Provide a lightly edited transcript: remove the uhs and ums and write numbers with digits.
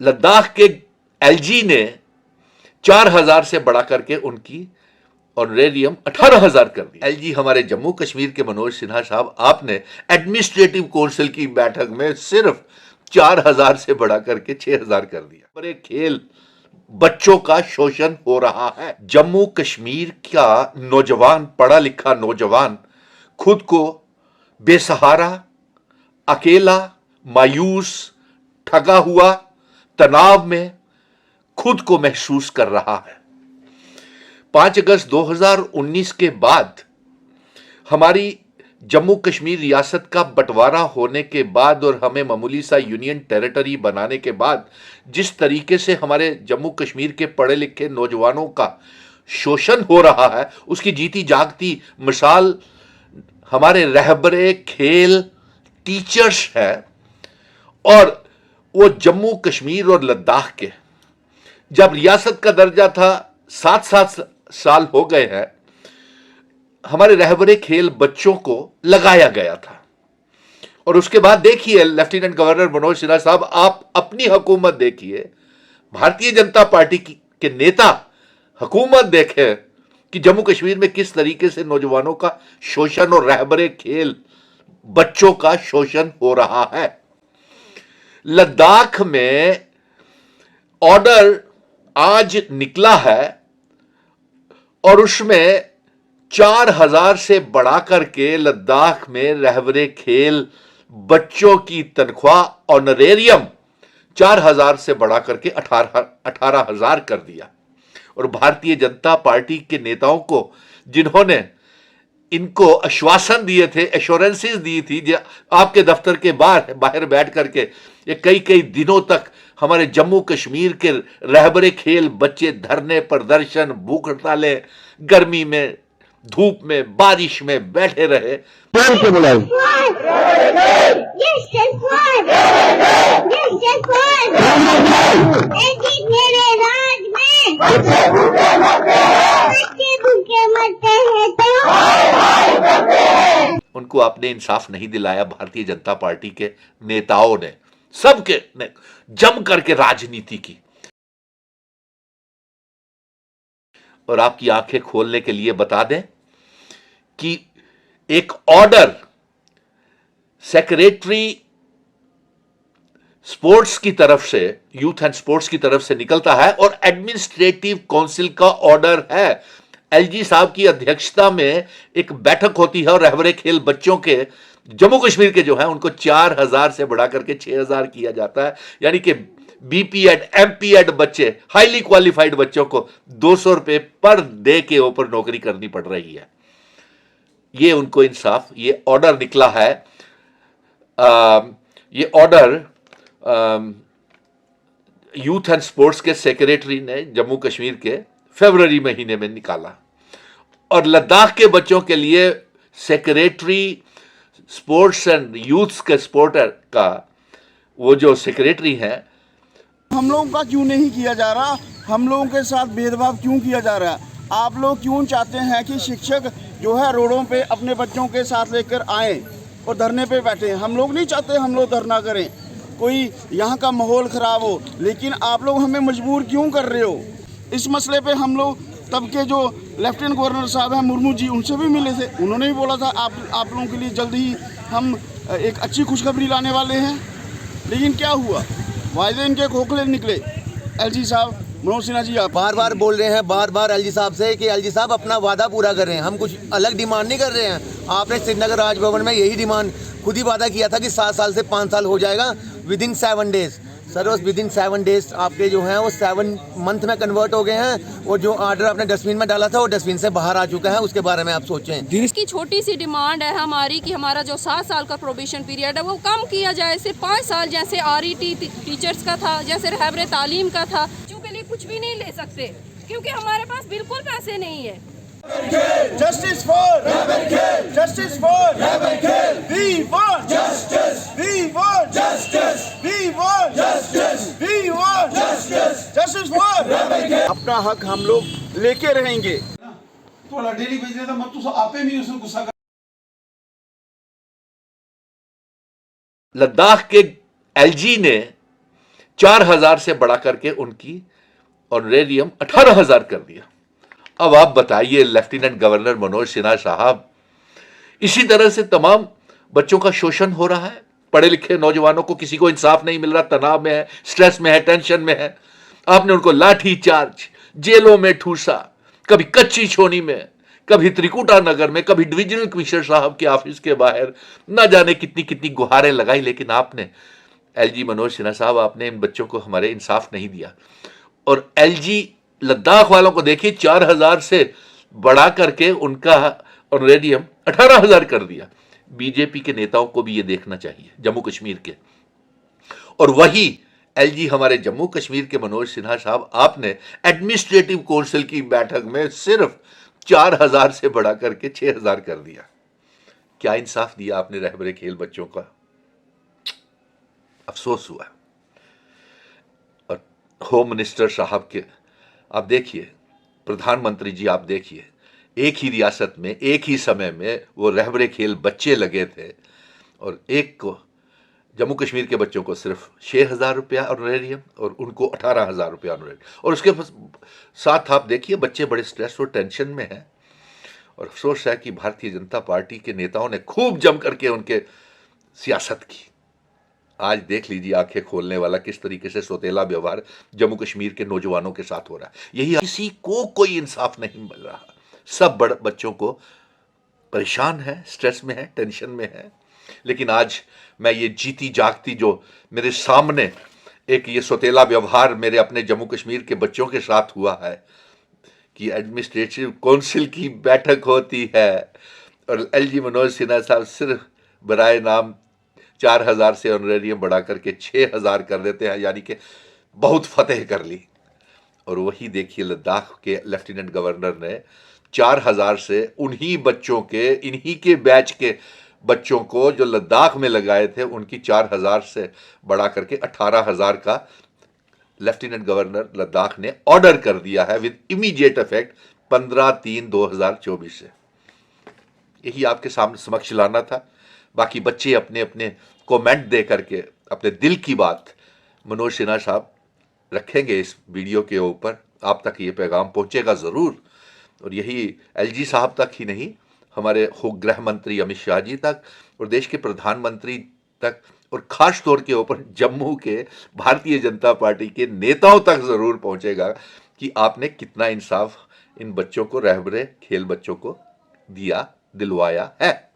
लद्दाख के एलजी ने 4,000 से बढ़ा करके उनकी ऑनरेरियम 18,000 कर दी। एलजी हमारे जम्मू कश्मीर के मनोज सिन्हा साहब, आपने एडमिनिस्ट्रेटिव काउंसिल की बैठक में सिर्फ 4,000 से बढ़ा करके 6,000 कर दिया। पर एक खेल बच्चों का शोषण हो रहा है। जम्मू कश्मीर का नौजवान, पढ़ा लिखा नौजवान खुद को बेसहारा, अकेला, मायूस, ठगा हुआ, तनाव में खुद को महसूस कर रहा है। 5 अगस्त 2019 के बाद हमारी जम्मू कश्मीर रियासत का बंटवारा होने के बाद और हमें मामूली सा यूनियन टेरिटरी बनाने के बाद जिस तरीके से हमारे जम्मू कश्मीर के पढ़े लिखे नौजवानों का शोषण हो रहा है, उसकी जीती जागती मिसाल हमारे रहबरे खेल टीचर्स है। और वो जम्मू कश्मीर और लद्दाख के, जब रियासत का दर्जा था, 7-7 साल हो गए हैं, हमारे रहबरे खेल बच्चों को लगाया गया था। और उसके बाद देखिए लेफ्टिनेंट गवर्नर मनोज सिन्हा साहब, आप अपनी हुकूमत देखिए, भारतीय जनता पार्टी के नेता हुकूमत देखे कि जम्मू कश्मीर में किस तरीके से नौजवानों का शोषण और रहबरे खेल बच्चों का शोषण हो रहा है। लद्दाख में ऑर्डर आज निकला है और उसमें 4,000 से बढ़ा करके लद्दाख में रहबरे खेल बच्चों की तनख्वाह ऑनरेरियम 4,000 से बढ़ा करके 18,000 कर दिया। और भारतीय जनता पार्टी के नेताओं को, जिन्होंने इनको आश्वासन दिए थे, एश्योरेंसेस दी थी, जो आपके दफ्तर के बाहर बैठ करके ये कई कई दिनों तक हमारे जम्मू कश्मीर के रहबरे खेल बच्चे धरने, प्रदर्शन, भूख हड़तालें, गर्मी में, धूप में, बारिश में बैठे रहे। उनको आपने इंसाफ नहीं दिलाया। भारतीय जनता पार्टी के नेताओं ने, सबके ने जम करके राजनीति की। और आपकी आंखें खोलने के लिए बता दें कि एक ऑर्डर सेक्रेटरी स्पोर्ट्स की तरफ से, यूथ एंड स्पोर्ट्स की तरफ से निकलता है और एडमिनिस्ट्रेटिव काउंसिल का ऑर्डर है। एलजी साहब की अध्यक्षता में एक बैठक होती है और रहबरे खेल बच्चों के, जम्मू कश्मीर के जो है, उनको 4,000 से बढ़ा करके 6,000 किया जाता है। यानी कि बीपीएड, एमपीएड बच्चे, हाईली क्वालिफाइड बच्चों को 200 रुपए पर डे के ऊपर नौकरी करनी पड़ रही है। ये उनको इंसाफ, ये ऑर्डर निकला है। ये ऑर्डर यूथ एंड स्पोर्ट्स के सेक्रेटरी ने जम्मू कश्मीर के फरवरी महीने में निकाला। और लद्दाख के बच्चों के लिए सेक्रेटरी स्पोर्ट्स एंड यूथ के स्पोर्टर का वो जो सेक्रेटरी हैं, हम लोगों का क्यों नहीं किया जा रहा? हम लोगों के साथ भेदभाव क्यों किया जा रहा है? आप लोग क्यों चाहते हैं कि शिक्षक जो है रोडों पे अपने बच्चों के साथ लेकर आए और धरने पे बैठे? हम लोग नहीं चाहते हम लोग धरना करें, कोई यहाँ का माहौल ख़राब हो, लेकिन आप लोग हमें मजबूर क्यों कर रहे हो? इस मसले पे हम लोग तब के जो लेफ्टिनेंट गवर्नर साहब हैं मुर्मू जी, उनसे भी मिले थे। उन्होंने भी बोला था आप लोगों के लिए जल्द ही हम एक अच्छी खुशखबरी लाने वाले हैं। लेकिन क्या हुआ? वायदे इनके खोखले निकले। एलजी साहब, मनोज सिन्हा जी, आप बार बार बोल रहे हैं, बार बार एलजी साहब से कि एलजी साहब अपना वादा पूरा कर रहे हैं, हम कुछ अलग डिमांड नहीं कर रहे हैं। आपने श्रीनगर राजभवन में यही डिमांड खुद ही वादा किया था कि 7 साल से 5 साल हो जाएगा विद इन 7 डेज। सर, उस विद इन 7 डेज आपके जो हैं वो 7 मंथ में कन्वर्ट हो गए हैं। और जो ऑर्डर आपने डस्टबिन में डाला था वो डस्टबिन से बाहर आ चुका है। उसके बारे में आप सोचें। इसकी छोटी सी डिमांड है हमारी कि हमारा जो 7 साल का प्रोबेशन पीरियड है वो कम किया जाए, सिर्फ 5 साल जैसे आरईटी टीचर्स का था, जैसे रहबरे तालीम का था। बच्चों के लिए कुछ भी नहीं ले सकते क्योंकि हमारे पास बिल्कुल पैसे नहीं है। Justice for Justice for We want justice. We want justice. We want justice. We want justice. Justice for अपना हक हम लोग लेके रहेंगे। थोड़ा डेली भेज देता मत, तुम आपे भी उसको गुस्सा कर। लद्दाख के एलजी ने 4,000 से बढ़ा करके उनकी ऑनरेरियम 18,000 कर दिया। अब आप बताइए लेफ्टिनेंट गवर्नर मनोज सिन्हा साहब, इसी तरह से तमाम बच्चों का शोषण हो रहा है। पढ़े लिखे नौजवानों को किसी को इंसाफ नहीं मिल रहा, तनाव में है, स्ट्रेस में है, टेंशन में है। आपने उनको लाठी चार्ज, जेलों में ठूसा, कभी कच्ची छोनी में, कभी त्रिकुटा नगर में, कभी डिविजनल कमिश्नर साहब के ऑफिस के बाहर, ना जाने कितनी कितनी गुहारें लगाई, लेकिन आपने एलजी मनोज सिन्हा साहब, आपने इन बच्चों को हमारे इंसाफ नहीं दिया। और एलजी लद्दाख वालों को देखिए, 4,000 से बढ़ा करके उनका ऑनरेरियम 18,000 कर दिया। बीजेपी के नेताओं को भी ये देखना चाहिए, जम्मू कश्मीर के। और वही एलजी हमारे जम्मू कश्मीर के मनोज सिन्हा साहब, आपने एडमिनिस्ट्रेटिव काउंसिल की बैठक में सिर्फ 4,000 से बढ़ा करके 6,000 कर दिया। क्या इंसाफ दिया आपने रहबरे खेल बच्चों का? अफसोस हुआ। और होम मिनिस्टर साहब के आप देखिए, प्रधानमंत्री जी आप देखिए, एक ही रियासत में एक ही समय में वो रहबरे खेल बच्चे लगे थे, और एक को जम्मू कश्मीर के बच्चों को सिर्फ 6,000 रुपया ऑनरेरियम और उनको 18,000 रुपया ऑनरेरियम। और उसके साथ आप देखिए बच्चे बड़े स्ट्रेस और टेंशन में हैं। और अफसोस है कि भारतीय जनता पार्टी के नेताओं ने खूब जम करके उनके सियासत की। आज देख लीजिए आंखें खोलने वाला किस तरीके से सौतेला व्यवहार जम्मू कश्मीर के नौजवानों के साथ हो रहा है। यही, किसी को कोई इंसाफ नहीं मिल रहा। सब बड़े बच्चों को परेशान है, स्ट्रेस में है, टेंशन में है। लेकिन आज मैं ये जीती जागती जो मेरे सामने एक ये सौतेला व्यवहार मेरे अपने जम्मू कश्मीर के बच्चों के साथ हुआ है कि एडमिनिस्ट्रेटिव काउंसिल की बैठक होती है और एलजी मनोज सिन्हा साहब सिर्फ बराए नाम 4,000 से ऑनरेरियम बढ़ा करके 6,000 कर देते हैं, यानी कि बहुत फतेह कर ली। और वही देखिए लद्दाख के लेफ्टिनेंट गवर्नर ने 4,000 से उन्हीं बच्चों के, इन्हीं के बैच के बच्चों को जो लद्दाख में लगाए थे, उनकी 4,000 से बढ़ा करके 18,000 का लेफ्टिनेंट गवर्नर लद्दाख ने ऑर्डर कर दिया है विद इमीडिएट इफेक्ट 15/3/2024 से। यही आपके सामने समक्ष लाना था। बाकी बच्चे अपने अपने कमेंट दे करके अपने दिल की बात मनोज सिन्हा साहब रखेंगे इस वीडियो के ऊपर। आप तक ये पैगाम पहुंचेगा ज़रूर। और यही एलजी साहब तक ही नहीं, हमारे गृह मंत्री अमित शाह जी तक और देश के प्रधानमंत्री तक, और ख़ास तौर के ऊपर जम्मू के भारतीय जनता पार्टी के नेताओं तक ज़रूर पहुंचेगा कि आपने कितना इंसाफ इन बच्चों को, रहबरे खेल बच्चों को दिया, दिलवाया है।